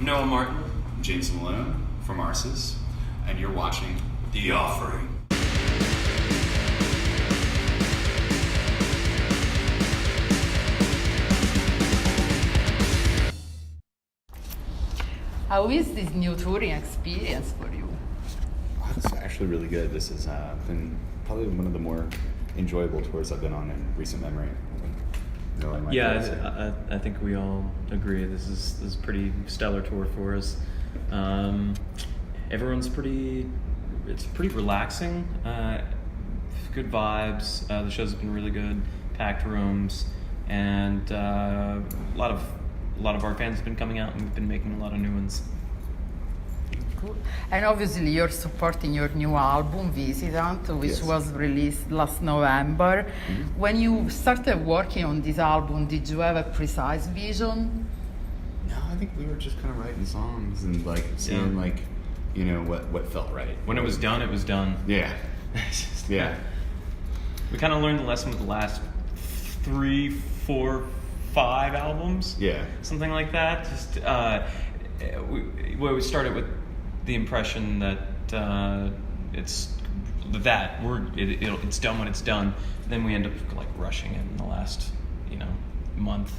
Noah Martin. James Malone from Arsis, and you're watching The Offering. How is this new touring experience for you? It's actually really good. This has been probably one of the more enjoyable tours I've been on in recent memory. I think we all agree this is a pretty stellar tour for us. Everyone's it's pretty relaxing. Good vibes. The shows have been really good. Packed rooms, and a lot of our fans have been coming out, and we've been making a lot of new ones. Cool. And obviously you're supporting your new album, Visitant, which was released last November. Mm-hmm. When you started working on this album, did you have a precise vision? No, I think we were just kind of writing songs and seeing what felt right. When it was done, it was done. Yeah. Yeah. We kind of learned the lesson with the last 3, 4, 5 albums. Yeah. Something like that. Just we started with the impression that it's done when it's done. Then we end up rushing it in the last month,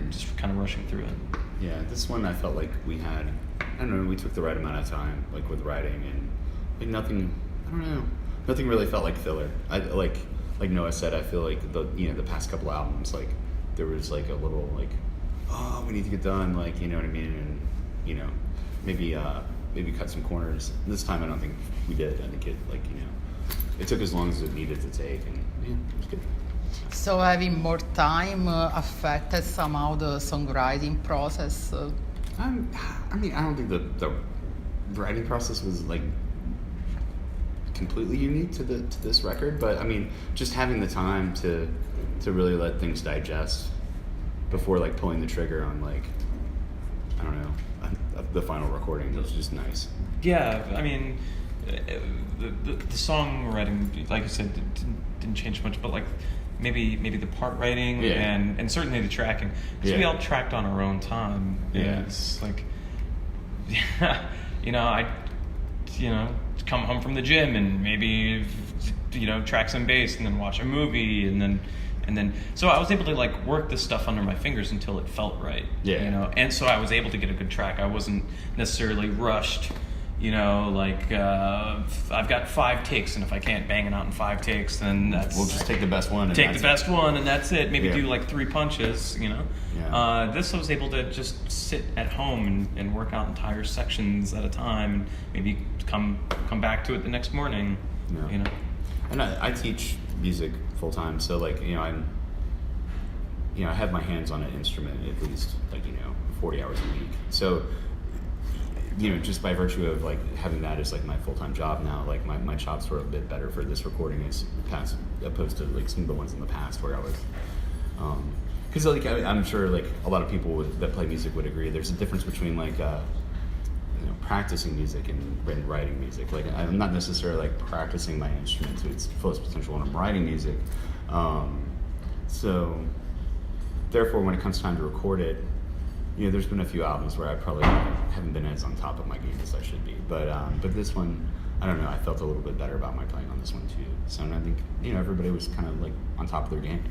just kind of rushing through it. Yeah, this one I felt like we had, we took the right amount of time with writing, and nothing really felt like filler. Like Noah said, I feel like the past couple albums, there was a little we need to get done, you know what I mean, and maybe cut some corners. This time I don't think we did. I think it took as long as it needed to take, and it was good. So having more time affected somehow the songwriting process? I don't think the writing process was completely unique to this record, but just having the time to really let things digest before pulling the trigger on the final recording was just nice. Yeah, the songwriting, like I said, didn't change much, but maybe the part writing and certainly the tracking, because we all tracked on our own time. Yeah, it's I come home from the gym and maybe track some bass and then watch a movie and then so I was able to work this stuff under my fingers until it felt right. Yeah. And so I was able to get a good track. I wasn't necessarily rushed. I've got 5 takes, and if I can't bang it out in 5 takes, then we'll just take the best one. And that's it. Maybe do 3 punches. Yeah. This I was able to just sit at home and work out entire sections at a time, and maybe come back to it the next morning. Yeah. And I teach music full time, so I have my hands on an instrument at least 40 hours a week. So just by virtue of having that as my full-time job now, my chops were a bit better for this recording as opposed to some of the ones in the past where I was because I'm sure a lot of people that play music would agree there's a difference between practicing music and writing music. I'm not necessarily practicing my instrument to its fullest potential when I'm writing music, so therefore when it comes time to record it, there's been a few albums where I probably haven't been as on top of my game as I should be, but this one, I don't know, I felt a little bit better about my playing on this one too. So I think everybody was kind of on top of their game.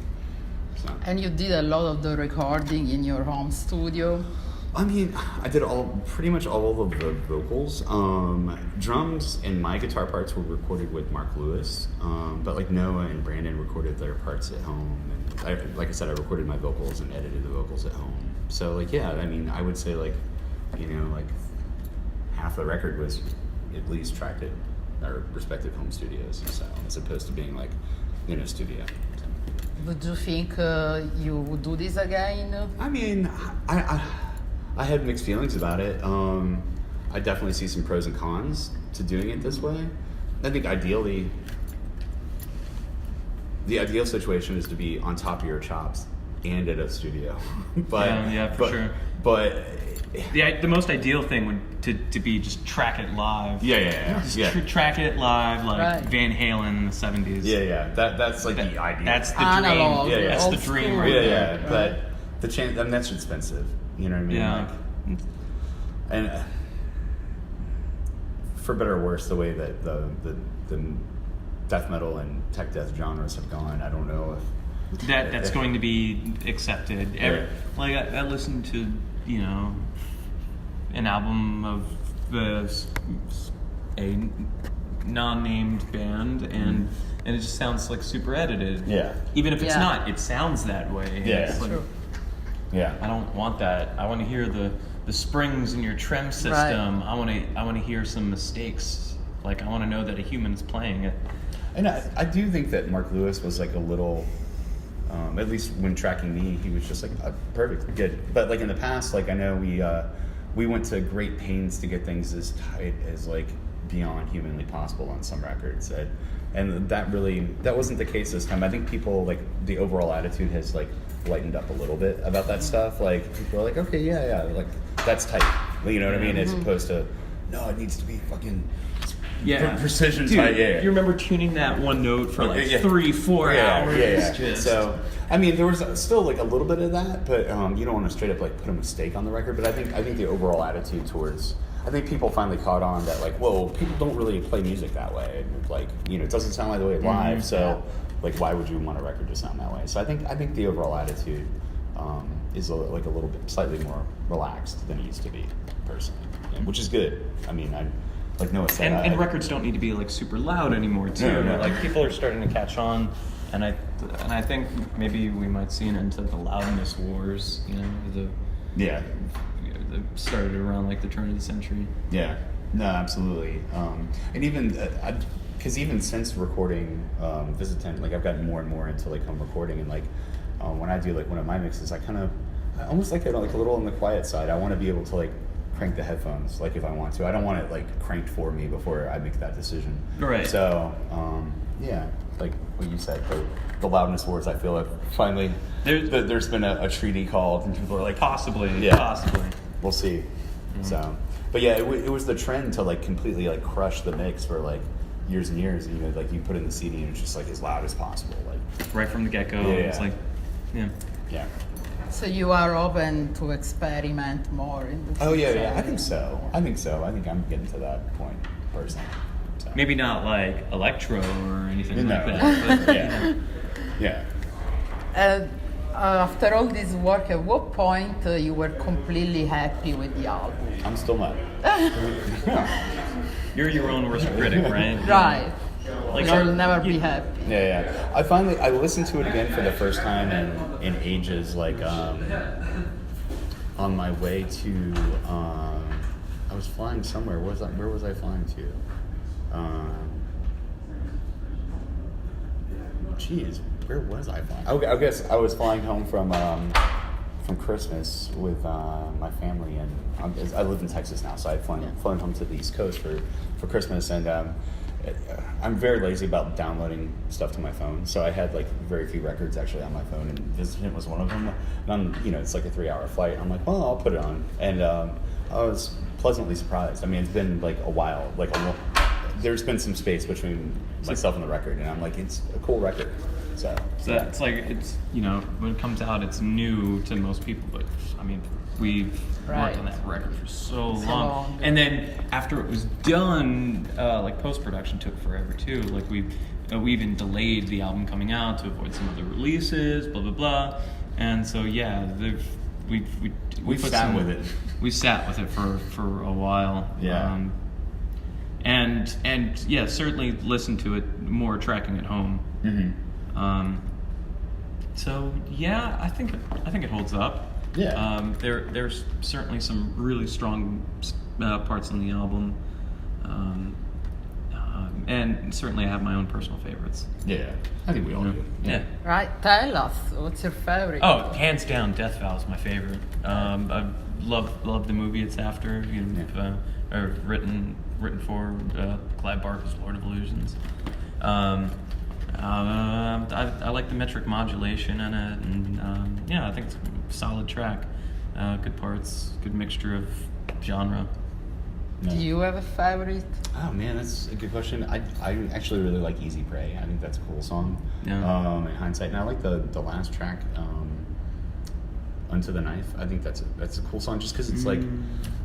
So. And you did a lot of the recording in your home studio. I did pretty much all of the vocals. Drums and my guitar parts were recorded with Mark Lewis, but Noah and Brandon recorded their parts at home. And like I said, I recorded my vocals and edited the vocals at home. So I would say half the record was at least tracked at our respective home studios, so as opposed to being in a studio. So. Would you think you would do this again? I had mixed feelings about it. I definitely see some pros and cons to doing it this way. I think ideally, the ideal situation is to be on top of your chops and at a studio. For sure. But the most ideal thing would to be just track it live. Track it live right. Van Halen in the 70s. That's the ideal. That's the analog, dream. That's the dream. School. But the chance, that's expensive. You know what I mean? Yeah. and for better or worse, the way that the death metal and tech death genres have gone, I don't know if that's going to be accepted. Yeah. Like I listened to, you know, an album of a non-named band, and it just sounds like super edited. Yeah. Even if it's Yeah. not, it sounds that way. Yeah. It's like, True. Yeah. I don't want that. I want to hear the springs in your trem system. Right. I want to hear some mistakes. Like I want to know that a human's playing it. And I do think that Mark Lewis was like a little, at least when tracking me, he was just like, perfect, good. But like in the past, like I know we went to great pains to get things as tight as like beyond humanly possible on some records. And that wasn't the case this time. I think people, like, the overall attitude has like lightened up a little bit about that stuff. Like people are like, okay, yeah, like that's tight. You know what I mean? As opposed to, no, it needs to be fucking precision Dude, tight. Yeah. You remember tuning that one note for like Yeah. 3-4 hours? Yeah. Just, So, I mean, there was still like a little bit of that, but you don't want to straight up like put a mistake on the record. But I think the overall attitude towards, I think people finally caught on that like, whoa, people don't really play music that way. And like, you know, it doesn't sound like the way live. So, like, why would you want a record to sound that way? So I think the overall attitude is like a little bit slightly more relaxed than it used to be, personally, which is good. I mean, like Noah said, and records don't need to be like super loud anymore too. No. Like people are starting to catch on, and I think maybe we might see an end to the loudness wars. You know, that started around like the turn of the century. Yeah, no, absolutely. And even because even since recording Visitant, like I've gotten more and more into like home recording, and like when I do like one of my mixes, I almost like it like a little on the quiet side. I want to be able to like crank the headphones, like if I want to. I don't want it like cranked for me before I make that decision. Right. So yeah, like what you said, the loudness wars. I feel like finally there's been a treaty called, and people are like, Possibly. we'll see. So, but yeah, it was the trend to like completely like crush the mix for like years and years. You know, like you put in the CD and it's just like as loud as possible, like Right from the get-go. Yeah. It's like, yeah. So you are open to experiment more in the Oh future? yeah. I think so. I think I'm getting to that point personally. So. maybe not like electro or anything No. like that. But, Yeah. After all this work, at what point you were completely happy with the album? I'm still not. You're your own worst critic, right? Right. Like, You'll never be happy. Yeah. I listened to it again for the first time in ages, like on my way to I was flying somewhere. Where was I flying to? Where was I flying? I guess I was flying home from Christmas with my family, and I live in Texas now, so I'd flown home to the East Coast for Christmas, and I'm very lazy about downloading stuff to my phone, so I had like very few records actually on my phone, and Visitant was one of them. And it's like a 3-hour flight. I'm like, well, I'll put it on, and I was pleasantly surprised. I mean, it's been like a while, there's been some space between myself and the record, and I'm like, it's a cool record. So yeah. It's like, it's, when it comes out, it's new to most people, but I mean, we've worked on that record for so long. And then after it was done, like post-production took forever too. Like we even delayed the album coming out to avoid some other releases, blah, blah, blah. And so, yeah, we sat with it. We sat with it for a while. Yeah. And yeah, certainly listened to it more tracking at home. Mm-hmm. So yeah, I think it holds up. Yeah. There's certainly some really strong parts on the album, and certainly I have my own personal favorites. Yeah, I think we all do. Yeah. Right, tell us, what's your favorite? Oh, hands down, Death Vow is my favorite. I love the movie it's after. Or written for Clive Barker's Lord of Illusions. I like the metric modulation in it, and yeah, I think it's a solid track. Good parts, good mixture of genre. Do you have a favorite? Oh man, that's a good question. I actually really like Easy Prey. I think that's a cool song. Yeah. In hindsight, and I like the last track. Unto the Knife. I think that's a cool song just because it's like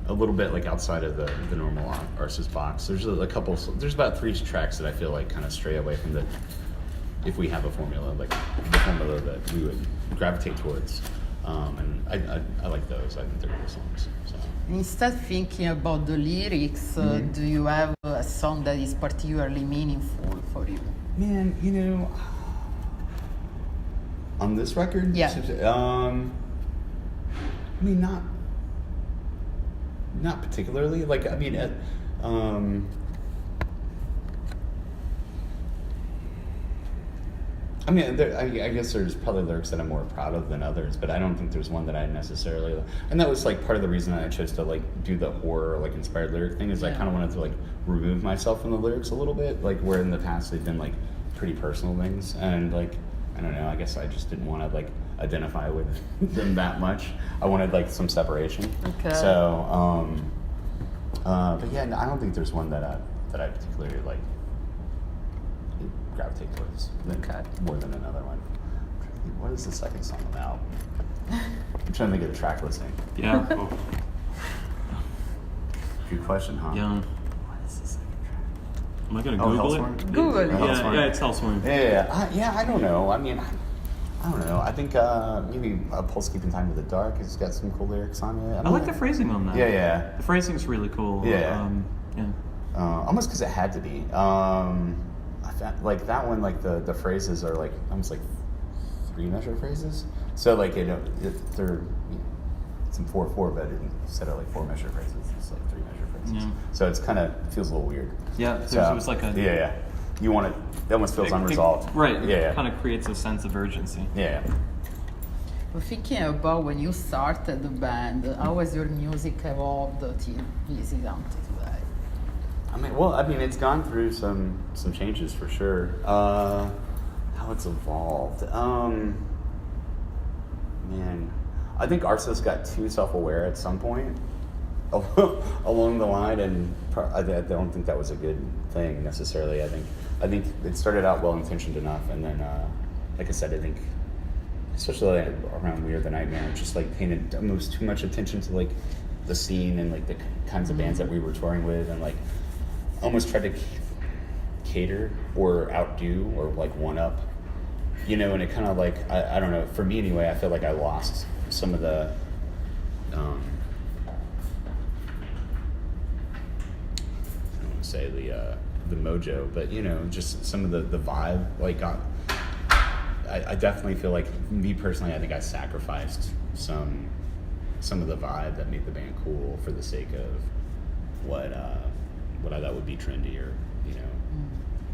a little bit like outside of the normal Arsis box. There's a couple. There's about 3 tracks that I feel like kind of stray away from the. If we have a formula, like the formula that we would gravitate towards, and I like those. I think they're good songs. So. Instead thinking about the lyrics, do you have a song that is particularly meaningful for you? Man, you know, on this record, Yeah. I mean, not particularly. Like, I mean, I mean, I guess there's probably lyrics that I'm more proud of than others, but I don't think there's one that I necessarily. And that was like part of the reason I chose to like do the horror like inspired lyric thing is I kind of wanted to like remove myself from the lyrics a little bit, like where in the past they've been like pretty personal things, and like I don't know, I guess I just didn't want to like identify with them that much. I wanted like some separation. Okay. So, but yeah, no, I don't think there's one that I particularly like gravitate towards more than another one. I'm trying to think, what is the second song about? I'm trying to think of the track listing. Yeah. Good question, huh? Yeah. What is the second track? Am I gonna Oh, Google Hellsworn? it? Google it. Hellsworn. Yeah, it's Hellsworn. Yeah, I don't know. I mean, I don't know. I think maybe Pulse Keeping Time with the Dark has got some cool lyrics on it. I like the phrasing on that. Yeah. The phrasing's really cool. Yeah. Yeah. Almost because it had to be. I found, like that one, like the phrases are like almost like 3 measure phrases. So like they're it's in 4/4, but instead of like 4 measure phrases, it's like 3 measure phrases. Yeah. So it's kind of feels a little weird. Yeah. So, it was like a yeah. You want it. It almost feels unresolved. Right. Yeah. It kind of creates a sense of urgency. Yeah. But thinking about when you started the band, how has your music evolved till this is until today? I mean, it's gone through some changes for sure. How it's evolved, man. I think Arsis got too self-aware at some point along the line, and I don't think that was a good thing necessarily. I think it started out well-intentioned enough, and then, like I said, I think, especially around We Are the Nightmare, just like paid almost too much attention to like the scene and like the kinds of bands that we were touring with, and like almost tried to cater or outdo or like one up, you know, and it kind of like I don't know, for me anyway, I feel like I lost some of the I don't want to say the mojo, but you know, just some of the vibe. Like I definitely feel like, me personally, I think I sacrificed some of the vibe that made the band cool for the sake of what I thought would be trendy, or you know,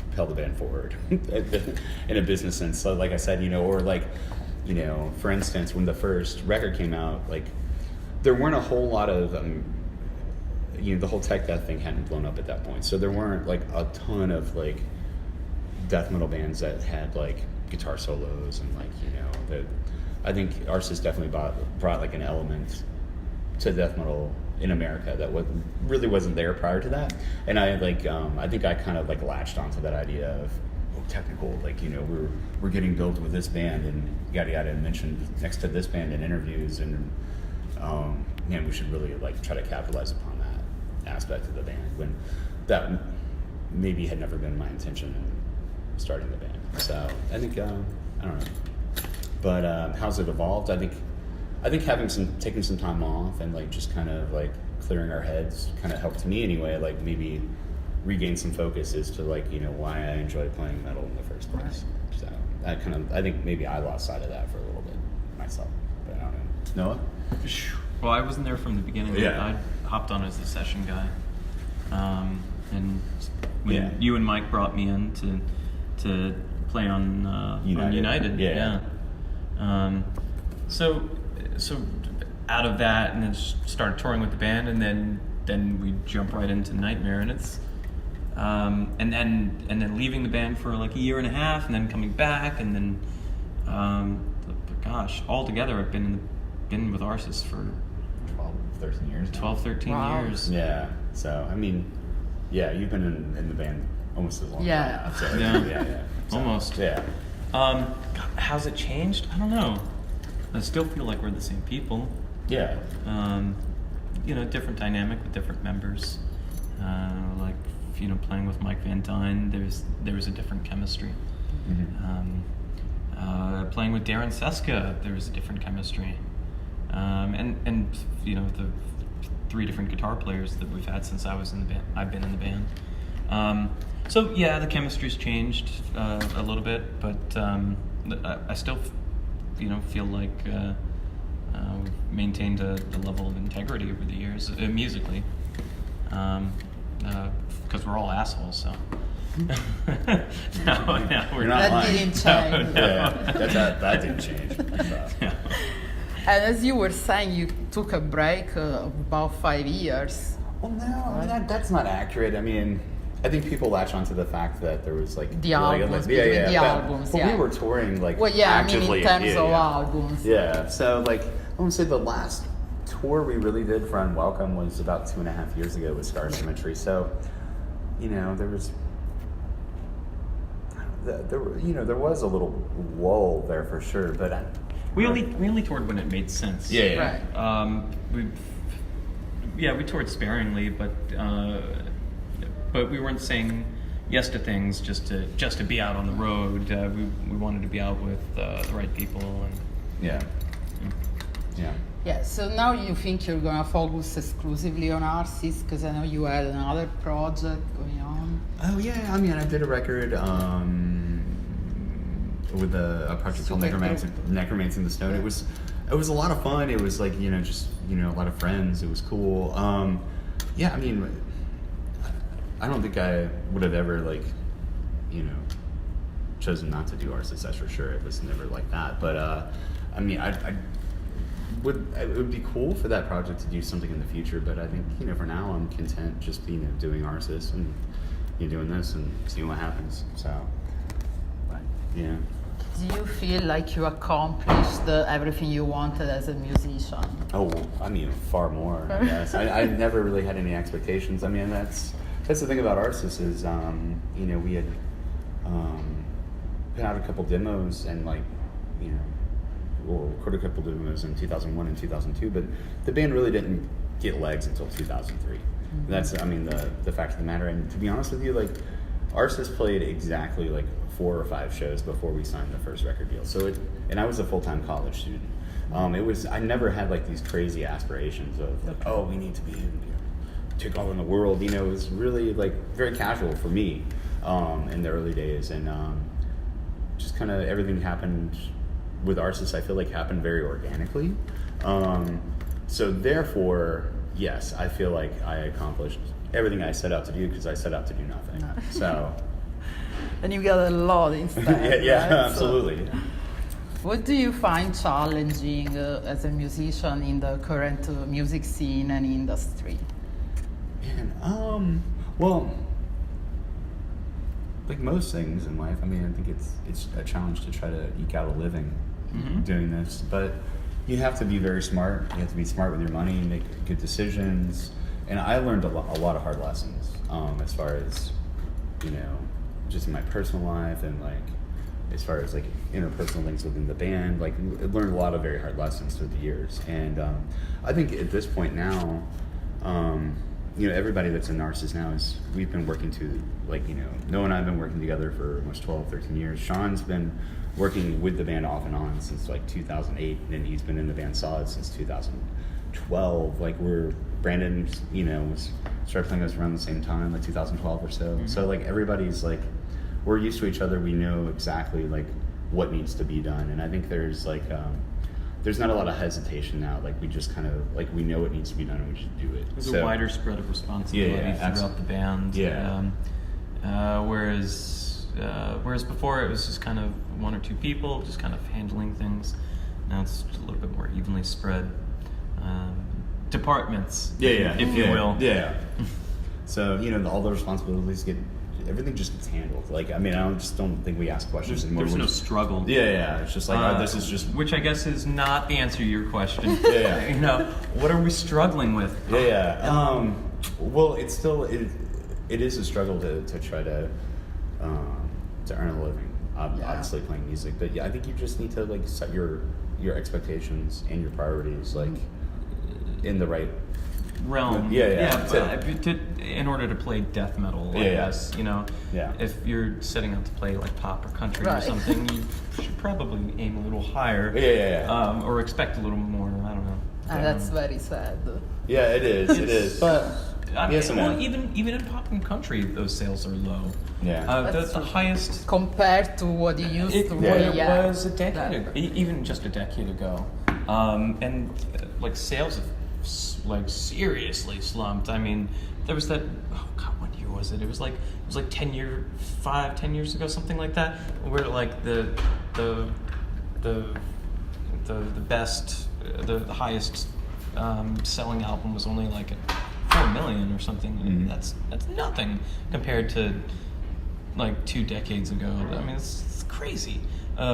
propel the band forward in a business sense. So like I said, you know, or like, you know, for instance, when the first record came out, like there weren't a whole lot of you know, the whole tech death thing hadn't blown up at that point, so there weren't like a ton of like death metal bands that had like guitar solos and like, you know, that I think Arsis definitely brought like an element to death metal in America that really wasn't there prior to that. And I like I think I kind of like latched onto that idea of technical, like, you know, we're getting built with this band and yada yada, and mentioned next to this band in interviews, and man, we should really like try to capitalize upon that aspect of the band, when that maybe had never been my intention in starting the band. So I think I don't know, but how's it evolved? I think taking some time off and like just kind of like clearing our heads kind of helped me anyway, like maybe regain some focus as to like, you know, why I enjoy playing metal in the first place. So I think maybe I lost sight of that for a little bit myself, but I don't know. Noah? Well, I wasn't there from the beginning. Yeah. I hopped on as the session guy, and when you and Mike brought me in to play on United. Yeah. So out of that, and then started touring with the band, and then we jump right into Nightmare, and it's and then leaving the band for like a year and a half, and then coming back, and then gosh, altogether I've been with Arsis for 13 years now. 12, 13 Wow. years. Yeah. So I mean, yeah, you've been in the band almost as long. Yeah. As I have. So, Yeah. yeah. So, Almost. Yeah. How's it changed? I don't know. I still feel like we're the same people. Yeah. Different dynamic with different members. Like, playing with Mike Van Dyne, there was a different chemistry. Playing with Darren Seska, there was a different chemistry. And the 3 different guitar players that we've had since I've been in the band. So yeah, the chemistry's changed a little bit, but I still, feel like we've maintained a level of integrity over the years musically, because we're all assholes. So no, we're not. That didn't change. That didn't change. No. And as you were saying, you took a break of about 5 years. Well, no, that's not accurate. I mean, I think people latch onto the fact that there was like The albums, but we were touring like actively. In terms of albums. Yeah, so like I want to say the last tour we really did for Unwelcome was about 2.5 years ago with Star Symmetry. So, there was. There was a little lull there for sure, but we only toured when it made sense. Yeah. Right. We toured sparingly, but we weren't saying yes to things just to be out on the road. We wanted to be out with the right people and yeah. Yeah, so now you think you're going to focus exclusively on Arsis, because I know you had another project going on. Oh yeah, I mean I did a record with a project called Necromancy in the Stone. It was a lot of fun. It was like just a lot of friends. It was cool. Yeah, I mean I don't think I would have ever chosen not to do Arsis, that's for sure. It was never like that. But I mean it would be cool for that project to do something in the future, but I think for now I'm content just doing Arsis and doing this and seeing what happens. So yeah. Do you feel like you accomplished everything you wanted as a musician? Oh, I mean far more, I guess. I never really had any expectations. I mean that's the thing about Arsis is we had put out a couple demos and recorded a couple demos in 2001 and 2002, but the band really didn't get legs until 2003. Mm-hmm. That's, the fact of the matter. And to be honest with you, Arsis played exactly 4 or 5 shows before we signed the first record deal. So and I was a full-time college student. I never had these crazy aspirations of we need to be take all in the world. It was really very casual for me in the early days, and just kind of everything happened with Arsis. I feel happened very organically. So therefore, yes, I feel like I accomplished everything I set out to do because I set out to do nothing. So. And you got a lot instead. Yeah, right? absolutely. So, what do you find challenging as a musician in the current music scene and industry? Man, well, like most things in life, I think it's a challenge to try to eke out a living doing this, but you have to be very smart. You have to be smart with your money, make good decisions, and I learned a lot of hard lessons as far as just in my personal life and as far as interpersonal things within the band. I learned a lot of very hard lessons through the years, and I think at this point now, everybody that's in Arsis now we've been working to Noah and I have been working together for almost 12, 13 years. Sean's been working with the band off and on since 2008, and he's been in the band solid since 2012. Brandon, started playing us around the same time, 2012 or so. Mm-hmm. So everybody's we're used to each other. We know exactly what needs to be done, and I think there's there's not a lot of hesitation now. We just kind of we know what needs to be done and we should do it. There's a wider spread of responsibility throughout the band. Yeah. Whereas before it was just kind of 1 or 2 people just kind of handling things. Now it's just a little bit more evenly spread. Departments, if you will. Yeah. So all the responsibilities everything just gets handled. I just don't think we ask questions anymore. There's no struggle. Yeah. It's just this is just. Which I guess is not the answer to your question. Yeah. What are we struggling with? Yeah. Well, it's still it is a struggle to try to earn a living. Obviously playing music, but I think you just need to set your your expectations and your priorities like in the right realm. In order to play death metal, I guess, you know, if you're setting out to play like pop or country or something, you should probably aim a little higher, or expect a little more. I don't know. That's very sad. Yeah, it is. But I mean, even in pop and country, those sales are low. Yeah, the highest compared to what you used to. It was a decade ago, even just a decade ago, and like sales have like seriously slumped. I mean, there was that. Oh God, what year was it? It was like 10 years ago, something like that, where like the best, the highest selling album was only like 4 million or something. Mm-hmm. That's nothing compared to like 2 decades ago. I mean, it's crazy.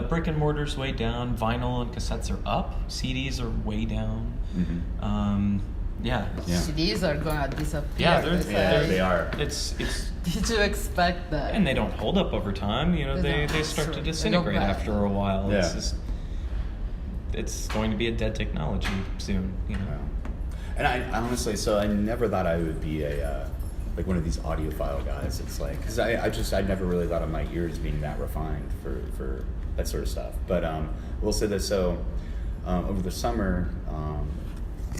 Brick and mortar's way down. Vinyl and cassettes are up. CDs are way down. Mm-hmm. CDs are gonna disappear. Yeah, they are. It's. Did you expect that? And they don't hold up over time. You know, they start to disintegrate after a while. Yeah. It's going to be a dead technology soon. You know. Yeah. And I honestly, so I never thought I would be a like one of these audiophile guys. It's like because I never really thought of my ears being that refined for that sort of stuff. But we'll say this. So over the summer.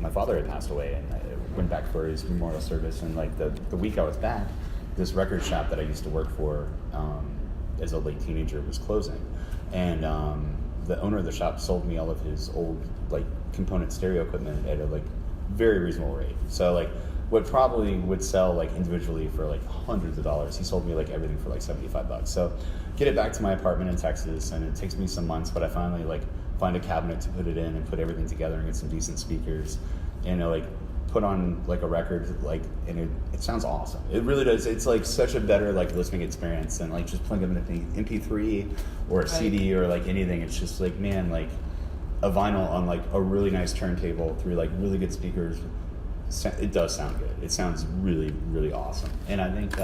My father had passed away, and I went back for his memorial service. And like the week I was back, this record shop that I used to work for as a late teenager was closing, and the owner of the shop sold me all of his old like component stereo equipment at a like very reasonable rate. So like what probably would sell like individually for like hundreds of dollars, he sold me like everything for like $75. So get it back to my apartment in Texas, and it takes me some months, but I finally like find a cabinet to put it in and put everything together and get some decent speakers and like put on like a record like and it sounds awesome. It really does. It's like such a better like listening experience than like just playing them in an MP3 or a CD or like anything. It's just like man like a vinyl on like a really nice turntable through like really good speakers. It does sound good. It sounds really really awesome. And I think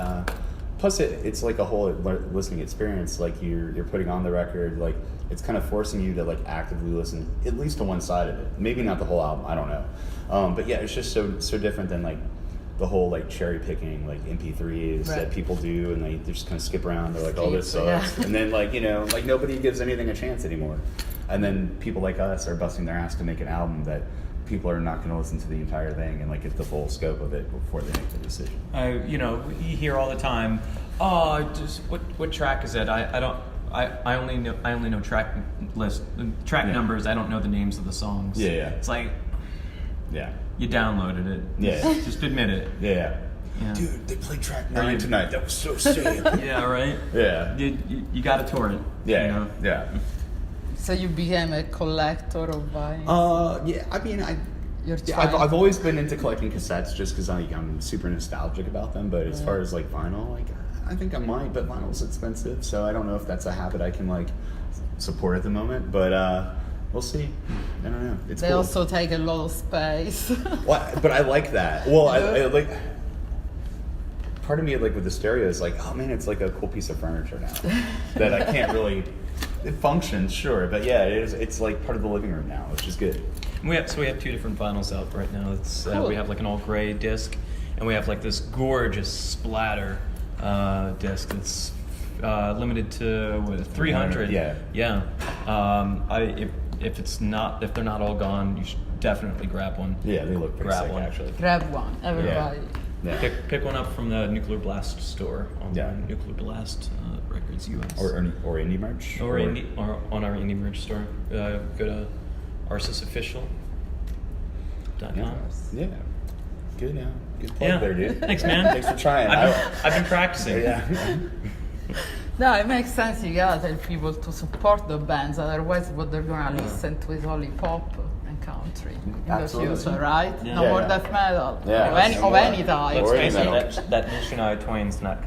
plus it's like a whole listening experience. Like you're putting on the record like it's kind of forcing you to like actively listen at least to one side of it. Maybe not the whole album. I don't know. But yeah, it's just so different than like the whole like cherry picking like MP3s that people do, and they just kind of skip around. They're like, oh, this sucks, and then like like nobody gives anything a chance anymore. And then people like us are busting their ass to make an album that people are not going to listen to the entire thing and like get the full scope of it before they make the decision. You hear all the time, oh, just what track is it? I only know track numbers. I don't know the names of the songs. Yeah. It's like, you downloaded it. Yeah. Just admit it. Yeah. Dude, they played track 9 tonight. That was so sick. Yeah, right. Yeah. You got to torrent. Yeah. Yeah. So you became a collector of vinyl? Yeah. I mean, I've always been into collecting cassettes just because I'm super nostalgic about them. But as far as like vinyl, like I think I might, but vinyl's expensive, so I don't know if that's a habit I can like support at the moment. But we'll see. I don't know. It's they cool. also take a lot of space. Well, but I like that. Well, I like. Part of me, like with the stereo, is like, oh man, it's like a cool piece of furniture now that I can't really. It functions, sure, but yeah, it is. It's like part of the living room now, which is good. We have 2 different vinyls out right now. It's cool. We have like an all gray disc, and we have like this gorgeous splatter disc that's limited to 300. Yeah. If they're not all gone, you should definitely grab one. Yeah, they look pretty sick, actually. Grab one, everybody. Yeah. Pick one up from the Nuclear Blast store on Nuclear Blast Records US. Or Indie Merch. Or on our Indie Merch store. Go to arsisofficial.com. Yeah. Good plug there, dude. Thanks, man. Thanks for trying. I've been practicing. Yeah. No, it makes sense. You gotta tell people to support the bands. Otherwise, what they're gonna listen to is only pop and country in the future, right? Yeah. No more death metal of any type. Let's face it, that missionary twain's not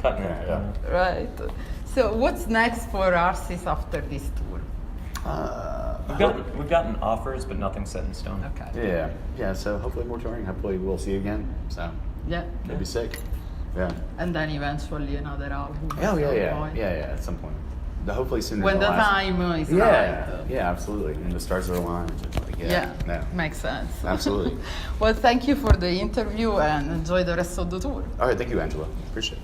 cutting it. Yeah. Right. So, what's next for Arsis after this tour? We've gotten offers, but nothing set in stone. Okay. Yeah. So hopefully more touring. Hopefully we'll see you again. So that'd be sick. Yeah. And then eventually another album. Oh yeah. At some point. hopefully sooner when the than last. time is Yeah, right. yeah, absolutely. And the stars are aligned. Like, Yeah, no. makes sense. Absolutely. Well, thank you for the interview and enjoy the rest of the tour. All right, thank you, Angela. Appreciate it.